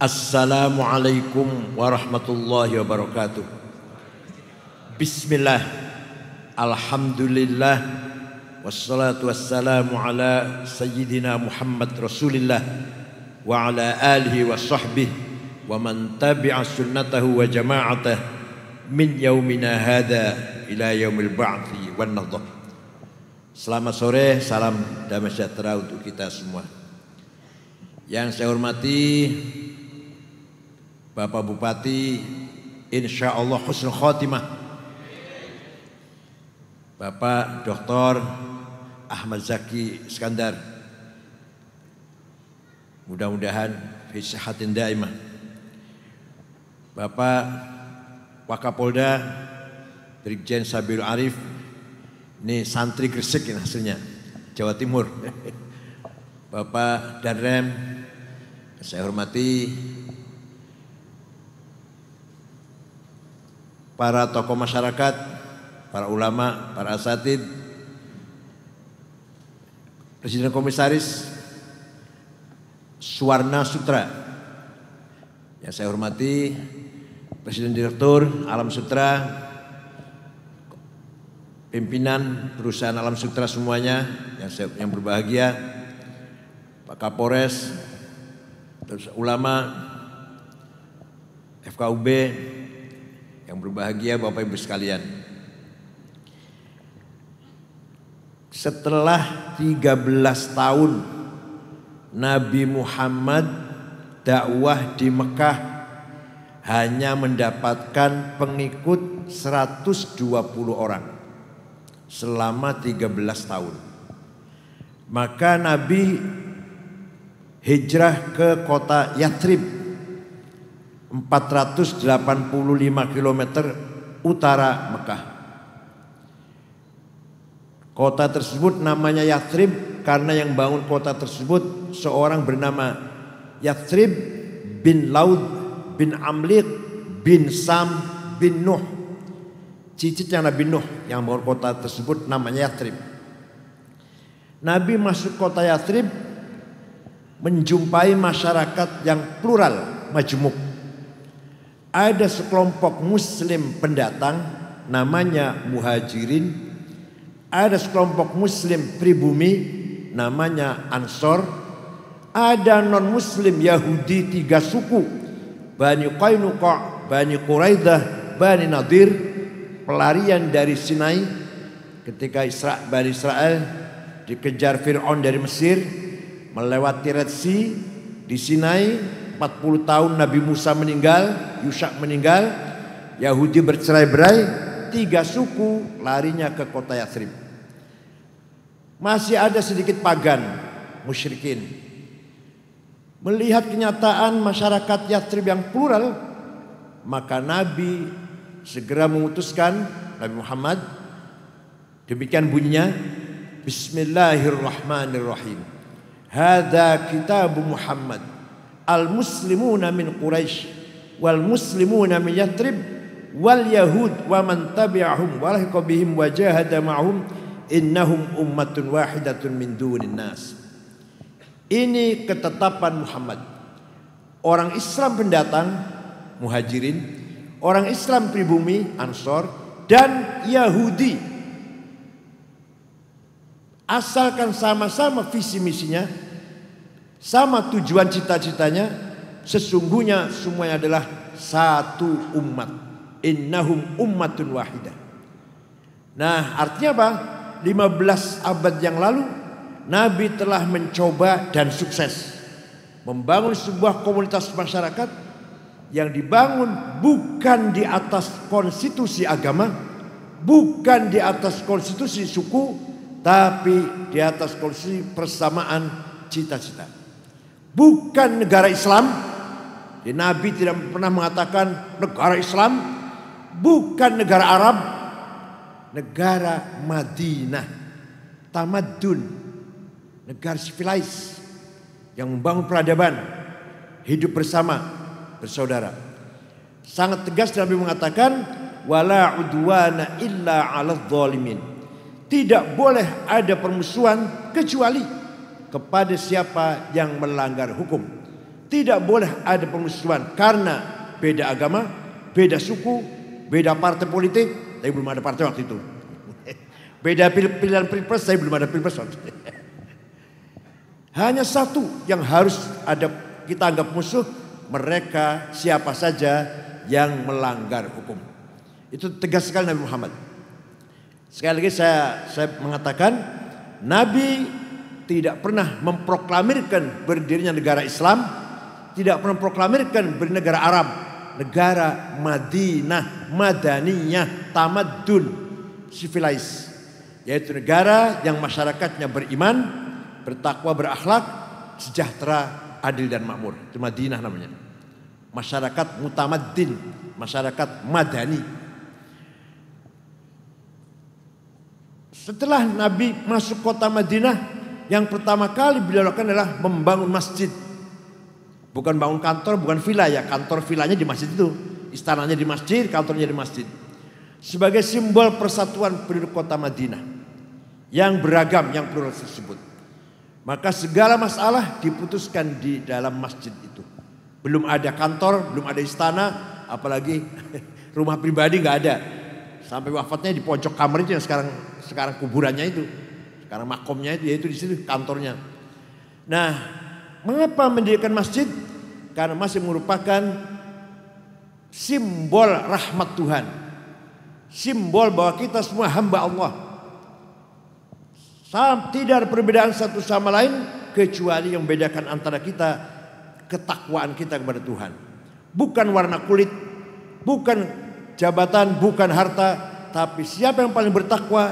Assalamualaikum warahmatullahi wabarakatuh. Bismillah, alhamdulillah, wassalatu wassalamu ala sayyidina Muhammad Rasulillah wa ala alihi wa sahbihi wa man tabi'a sunnatahu wa jama'atah min yaumina hadha ila yaumil ba'thi wan nadhah. Selamat sore, salam damai sejahtera untuk kita semua. Yang saya hormati Bapak Bupati, insya Allah husnul khotimah, Bapak Dr. Ahmad Zaki Iskandar, mudah-mudahan fi sihatin daimah. Bapak Wakapolda Brigjen Sabilul Arif, ini santri Gresik ini hasilnya, Jawa Timur. Bapak Danrem, saya hormati para tokoh masyarakat, para ulama, para asatid, Presiden Komisaris Suwarna Sutra, yang saya hormati Presiden Direktur Alam Sutra, pimpinan perusahaan Alam Sutra semuanya yang berbahagia, Pak Kapolres, terus ulama, FKUB, yang berbahagia Bapak Ibu sekalian. Setelah 13 tahun Nabi Muhammad dakwah di Mekah hanya mendapatkan pengikut 120 orang selama 13 tahun. Maka Nabi hijrah ke kota Yathrib 485 km utara Mekah. Kota tersebut namanya Yathrib karena yang bangun kota tersebut seorang bernama Yathrib bin Laud bin Amliq bin Sam bin Nuh. Cicitnya Nabi Nuh yang bangun kota tersebut namanya Yathrib. Nabi masuk kota Yathrib menjumpai masyarakat yang plural, majmuk. Ada sekelompok muslim pendatang namanya muhajirin, ada sekelompok muslim pribumi namanya ansor, ada non muslim Yahudi 3 suku, Bani Qainuqa, Bani Quraidah, Bani Nadir, pelarian dari Sinai ketika Bani Israel dikejar Fir'aun dari Mesir, melewati Red Sea di Sinai. 40 tahun Nabi Musa meninggal, Yusha meninggal, Yahudi bercerai-berai, 3 suku larinya ke kota Yathrib. Masih ada sedikit pagan, musyrikin. Melihat kenyataan masyarakat Yathrib yang plural, maka Nabi segera memutuskan, Nabi Muhammad, demikian bunyinya, Bismillahirrahmanirrahim. Hadza kitabu Muhammad. Al-muslimuna min Quraisy wal muslimuna min Yathrib wal yahud wa man tabi'ahum wa lahiqa bihim wa jahada ma'hum innahum ummatun wahidatun min dunin nas. Ini ketetapan Muhammad. Orang Islam pendatang, muhajirin, orang Islam pribumi, ansor, dan Yahudi, asalkan sama-sama visi misinya, sama tujuan cita-citanya, sesungguhnya semuanya adalah satu umat. Innahum ummatun wahidah. Nah, artinya apa? 15 abad yang lalu Nabi telah mencoba dan sukses membangun sebuah komunitas masyarakat yang dibangun bukan di atas konstitusi agama, bukan di atas konstitusi suku, tapi di atas konstitusi persamaan cita-cita. Bukan negara Islam. Nabi tidak pernah mengatakan negara Islam. Bukan negara Arab. Negara Madinah, tamadun, negara civilized yang membangun peradaban, hidup bersama, bersaudara. Sangat tegas Nabi mengatakan, wala udwana illa 'alal zalimin. Tidak boleh ada permusuhan kecuali kepada siapa yang melanggar hukum. Tidak boleh ada permusuhan karena beda agama, beda suku, beda partai politik. Tapi belum ada partai waktu itu. Beda pilihan pilpres, tapi belum ada pilpres waktu itu. Hanya satu yang harus ada kita anggap musuh, mereka siapa saja yang melanggar hukum. Itu tegas sekali Nabi Muhammad. Sekali lagi saya mengatakan, Nabi tidak pernah memproklamirkan berdirinya negara Islam, tidak pernah memproklamirkan berdirinya negara Arab, negara Madinah, Madaniyah, Tamaddun, civilized, yaitu negara yang masyarakatnya beriman, bertakwa, berakhlak, sejahtera, adil dan makmur. Itu Madinah namanya. Masyarakat mutamaddin, masyarakat madani. Setelah Nabi masuk kota Madinah, yang pertama kali beliau lakukan adalah membangun masjid. Bukan bangun kantor, bukan villa ya. Kantor villanya di masjid itu. Istananya di masjid, kantornya di masjid. Sebagai simbol persatuan penduduk kota Madinah. Yang beragam, yang plural tersebut. Maka segala masalah diputuskan di dalam masjid itu. Belum ada kantor, belum ada istana, apalagi rumah pribadi nggak ada. Sampai wafatnya di pojok kamar itu yang sekarang kuburannya itu, sekarang makomnya itu, yaitu di situ kantornya. Nah, mengapa mendirikan masjid? Karena masih merupakan simbol rahmat Tuhan, simbol bahwa kita semua hamba Allah. Tidak ada perbedaan satu sama lain kecuali yang membedakan antara kita ketakwaan kita kepada Tuhan. Bukan warna kulit, bukan jabatan, bukan harta, tapi siapa yang paling bertakwa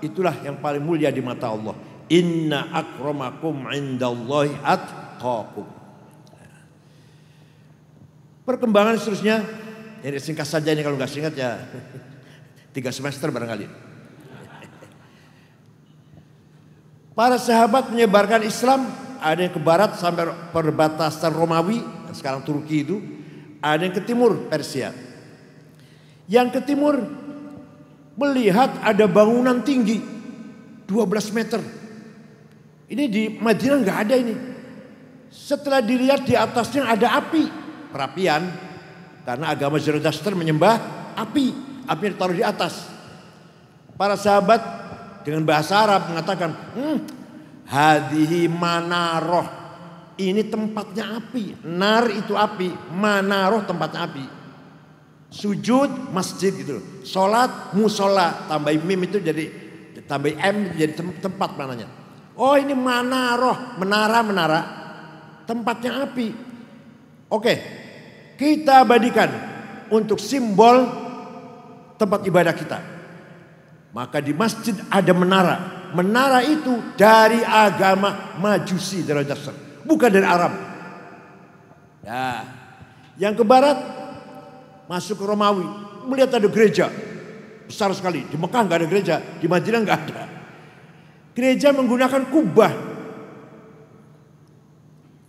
itulah yang paling mulia di mata Allah. Inna akramakum indallahi atqakum. Perkembangan seterusnya, ini singkat saja ini, kalau nggak singkat ya 3 semester barangkali. Para sahabat menyebarkan Islam, ada yang ke barat sampai perbatasan Romawi, sekarang Turki itu, ada yang ke timur Persia. Yang ke timur melihat ada bangunan tinggi 12 meter. Ini di Madinah nggak ada ini. Setelah dilihat di atasnya ada api, perapian, karena agama Zoroaster menyembah api, api yang ditaruh di atas. Para sahabat dengan bahasa Arab mengatakan, hadhihi manaroh, ini tempatnya api. Nar itu api, manaroh tempatnya api. Sujud masjid gitu, sholat musola, tambah mim itu jadi tambah m jadi tempat mananya. Oh ini manaroh, menara tempatnya api. Oke, kita abadikan untuk simbol tempat ibadah kita. Maka di masjid ada menara. Menara itu dari agama Majusi, Zoroaster, bukan dari Arab. Ya, yang ke barat masuk ke Romawi, melihat ada gereja besar sekali. Di Mekah nggak ada gereja, di Madinah nggak ada. Gereja menggunakan kubah,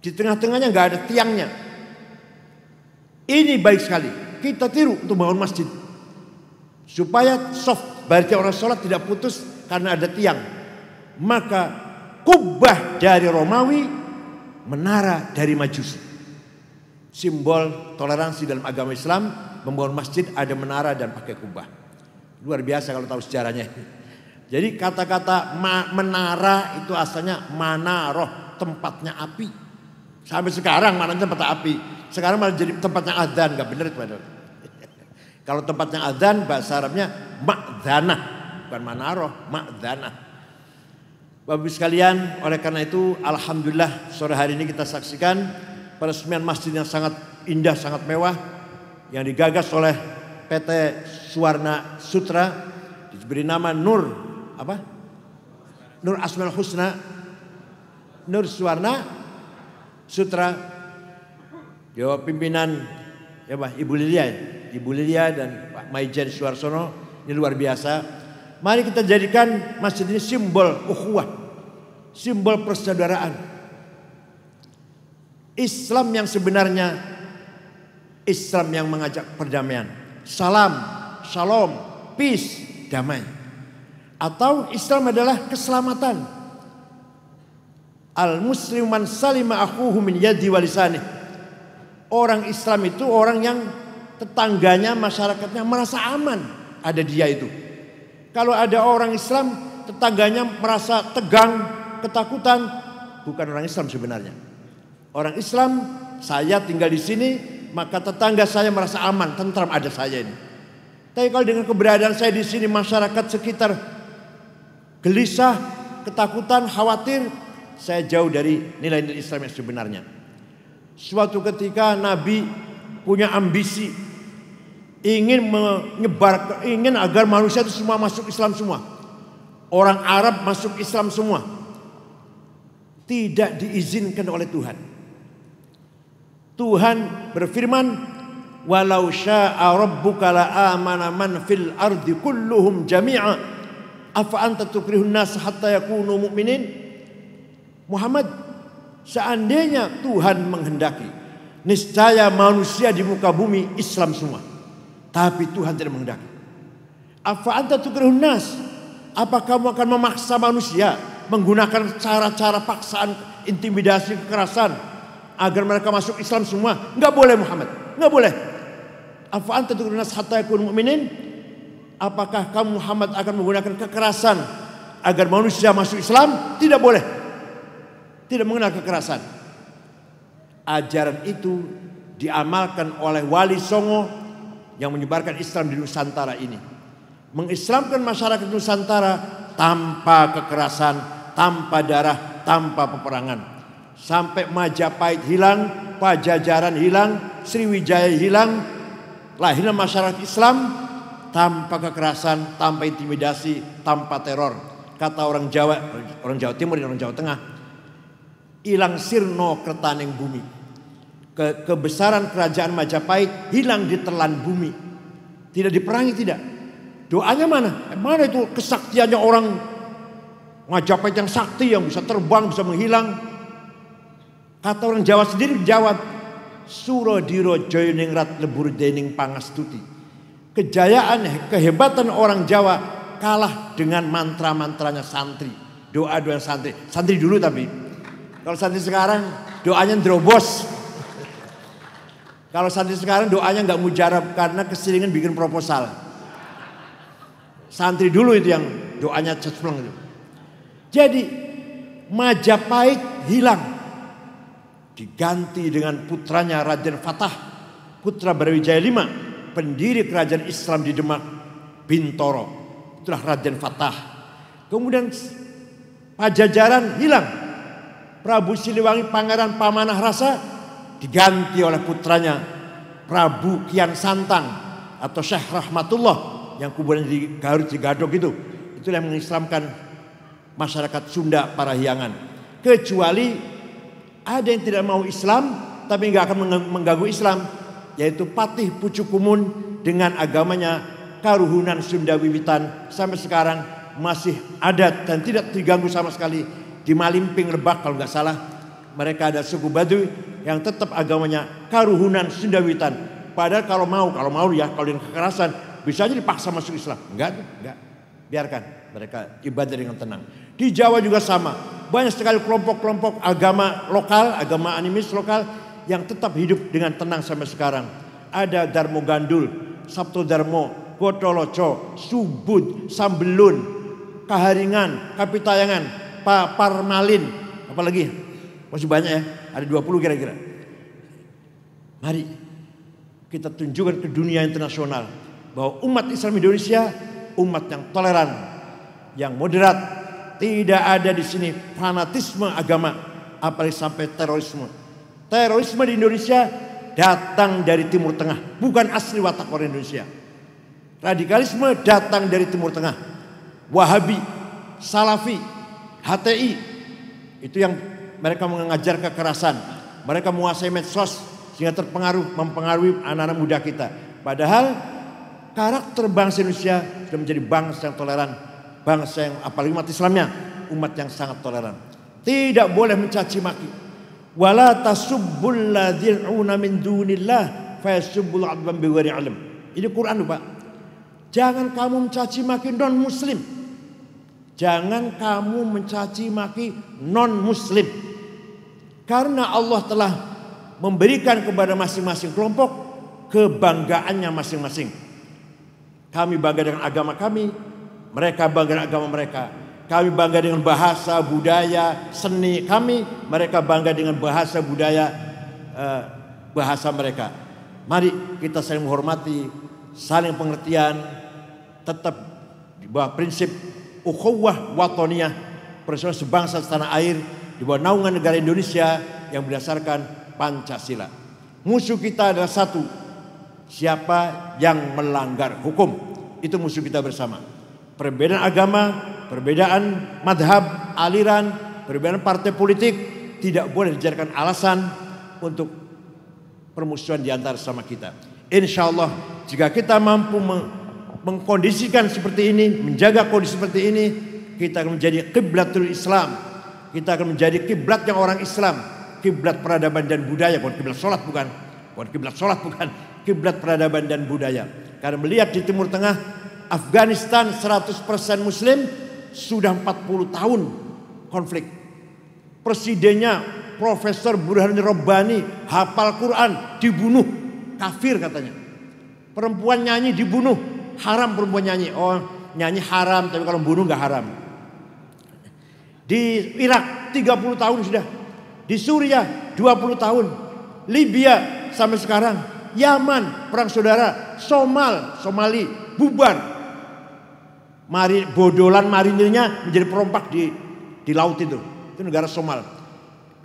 di tengah-tengahnya nggak ada tiangnya. Ini baik sekali. Kita tiru untuk bangun masjid supaya soft. Berarti orang sholat tidak putus karena ada tiang. Maka kubah dari Romawi, menara dari Majusi. Simbol toleransi dalam agama Islam, membangun masjid ada menara dan pakai kubah. Luar biasa kalau tahu sejarahnya. Jadi kata-kata menara itu asalnya manaroh, tempatnya api. Sampai sekarang mana tempat api. Sekarang malah jadi tempatnya adzan, nggak benar itu padahal. Kalau tempatnya adzan bahasa Arabnya ma'dzanah, bukan manaroh, ma'dzanah. Bapak Ibu sekalian, oleh karena itu alhamdulillah sore hari ini kita saksikan peresmian masjid yang sangat indah, sangat mewah yang digagas oleh PT Suwarna Sutra, diberi nama Nur apa? Nur Asmaul Husna, Nur Suwarna Sutra. Jawab pimpinan ya Pak Ibu Lilia dan Pak Maijen Suarsono, ini luar biasa. Mari kita jadikan masjid ini simbol ukhuwah, simbol persaudaraan. Islam yang sebenarnya, Islam yang mengajak perdamaian, salam, shalom, peace, damai. Atau Islam adalah keselamatan. Al muslim man salima akhuhu min yadi wa lisanih. Orang Islam itu orang yang tetangganya, masyarakatnya merasa aman. Ada dia itu. Kalau ada orang Islam, tetangganya merasa tegang, ketakutan, bukan orang Islam sebenarnya. Orang Islam, saya tinggal di sini, maka tetangga saya merasa aman, tentram ada saya ini. Tapi kalau dengan keberadaan saya di sini, masyarakat sekitar gelisah, ketakutan, khawatir, saya jauh dari nilai-nilai Islam yang sebenarnya. Suatu ketika Nabi punya ambisi, ingin agar manusia itu semua masuk Islam semua. Orang Arab masuk Islam semua. Tidak diizinkan oleh Tuhan. Tuhan berfirman, walau syaa rabbuka la amana man fil ardi kulluhum jami'a afa anta tukrihun nas hatta yakunu mu'minin. Muhammad, seandainya Tuhan menghendaki, niscaya manusia di muka bumi Islam semua. Tapi Tuhan tidak menghendaki. Afa anta tukrihun nas, apa kamu akan memaksa manusia menggunakan cara-cara paksaan, intimidasi, kekerasan agar mereka masuk Islam semua? Enggak boleh Muhammad, enggak boleh. Afa anta tukrihun nas hatta yakunu mu'minin, apakah kamu Muhammad akan menggunakan kekerasan agar manusia masuk Islam? Tidak boleh. Tidak mengenal kekerasan. Ajaran itu diamalkan oleh Wali Songo yang menyebarkan Islam di Nusantara ini. Mengislamkan masyarakat Nusantara tanpa kekerasan, tanpa darah, tanpa peperangan. Sampai Majapahit hilang, Pajajaran hilang, Sriwijaya hilang, lahirnya masyarakat Islam tanpa kekerasan, tanpa intimidasi, tanpa teror. Kata orang Jawa Timur dan orang Jawa Tengah, hilang sirno kertaning bumi. Kebesaran kerajaan Majapahit hilang di telan bumi. Tidak diperangi, tidak. Doanya mana? Mana itu kesaktiannya orang Majapahit yang sakti, yang bisa terbang, bisa menghilang? Kata orang Jawa sendiri jawab, Surodiro Joyoningrat lebur dening pangastuti. Kejayaan, kehebatan orang Jawa kalah dengan mantra-mantranya santri. Doa-doa santri. Santri dulu tapi. Kalau santri sekarang doanya drobos. Kalau santri sekarang doanya nggak mujarab karena keseringan bikin proposal. Santri dulu itu yang doanya cespleng itu. Jadi Majapahit hilang, diganti dengan putranya Raden Fatah, putra Brawijaya V, pendiri kerajaan Islam di Demak, Bintoro. Itulah Raden Fatah. Kemudian Pajajaran hilang. Prabu Siliwangi Pangeran Pamanah Rasa diganti oleh putranya Prabu Kian Santang atau Syekh Rahmatullah yang kuburan di Garut di Gadog itu. Itulah yang mengislamkan masyarakat Sunda Parahyangan. Kecuali ada yang tidak mau Islam tapi nggak akan mengganggu Islam, yaitu Patih Pucukumun dengan agamanya Karuhunan Sunda Wiwitan sampai sekarang masih ada dan tidak diganggu sama sekali. Di Malimping Lebak kalau nggak salah, mereka ada suku Baduy yang tetap agamanya Karuhunan Sunda Wiwitan. Padahal kalau mau ya, kalau dengan kekerasan bisa aja dipaksa masuk Islam. Enggak. Biarkan mereka ibadah dengan tenang. Di Jawa juga sama. Banyak sekali kelompok-kelompok agama lokal, agama animis lokal yang tetap hidup dengan tenang sampai sekarang. Ada Darmo Gandul, Sabto Darmo, Gotoloco, Subud, Sambelun, Kaharingan, Kapitayangan, Parmalin, apalagi masih banyak ya, ada 20 kira-kira. Mari kita tunjukkan ke dunia internasional bahwa umat Islam Indonesia umat yang toleran, yang moderat, tidak ada di sini fanatisme agama, apalagi sampai terorisme. Terorisme di Indonesia datang dari Timur Tengah, bukan asli watak orang Indonesia. Radikalisme datang dari Timur Tengah. Wahabi, Salafi, HTI, itu yang mereka mengajar kekerasan. Mereka menguasai medsos sehingga mempengaruhi anak-anak muda kita. Padahal karakter bangsa Indonesia sudah menjadi bangsa yang toleran, bangsa yang apalagi umat Islamnya, umat yang sangat toleran. Tidak boleh mencaci maki. Wala tasubbul ladzina min dunillah fayasubbul adwan bighairi ilm. Ini Quran, Pak. Jangan kamu mencaci maki non muslim. Jangan kamu mencaci maki non muslim. Karena Allah telah memberikan kepada masing-masing kelompok kebanggaannya masing-masing. Kami bangga dengan agama kami, mereka bangga dengan agama mereka. Kami bangga dengan bahasa, budaya, seni kami, mereka bangga dengan bahasa, budaya, bahasa mereka. Mari kita saling menghormati, saling pengertian, tetap di bawah prinsip ukhuwah watoniyah, persatuan sebangsa setanah air, di bawah naungan negara Indonesia yang berdasarkan Pancasila. Musuh kita adalah satu, siapa yang melanggar hukum, itu musuh kita bersama. Perbedaan agama, perbedaan madhab, aliran, perbedaan partai politik tidak boleh dijadikan alasan untuk permusuhan di antara sama kita. Insya Allah jika kita mampu mengkondisikan seperti ini, menjaga kondisi seperti ini, kita akan menjadi kiblatul Islam. Kita akan menjadi kiblatnya orang Islam, kiblat peradaban dan budaya, bukan kiblat sholat, bukan kiblat sholat, bukan kiblat peradaban dan budaya. Karena melihat di Timur Tengah, Afghanistan 100% Muslim, sudah 40 tahun konflik. Presidennya Profesor Burhanuddin Rabbani hafal Quran dibunuh, kafir katanya. Perempuan nyanyi dibunuh, haram perempuan nyanyi. Oh, nyanyi haram, tapi kalau bunuh nggak haram. Di Irak 30 tahun sudah, di Suriah 20 tahun, Libya sampai sekarang, Yaman perang saudara, Somali bubar. Bodolan marinirnya menjadi perompak di laut itu negara Somal.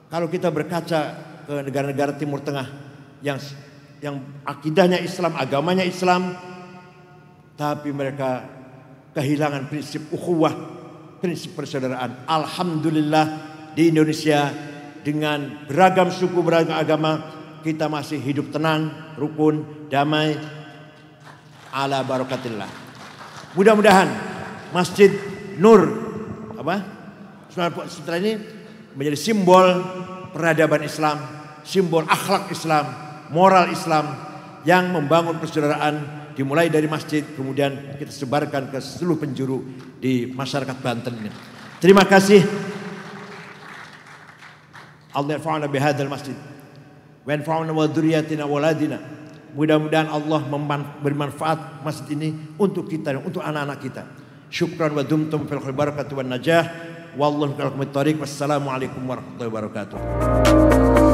Kalau kita berkaca ke negara-negara Timur Tengah yang akidahnya Islam, agamanya Islam, tapi mereka kehilangan prinsip ukhuwah, prinsip persaudaraan. Alhamdulillah di Indonesia dengan beragam suku, beragam agama, kita masih hidup tenang, rukun, damai, ala barakatillah. Mudah-mudahan Masjid Nur setelah ini menjadi simbol peradaban Islam, simbol akhlak Islam, moral Islam yang membangun persaudaraan dimulai dari masjid, kemudian kita sebarkan ke seluruh penjuru di masyarakat Banten ini. Terima kasih. Allah yarfa'na bihadzal masjid wa yanfa'una wa dzurriyyatina wa waladina. Mudah-mudahan Allah bermanfaat masjid ini untuk kita dan untuk anak-anak kita. Syukran wa dumtum fil barakati wan najah. Wallahu a'lam bishawab. Wassalamualaikum warahmatullahi wabarakatuh.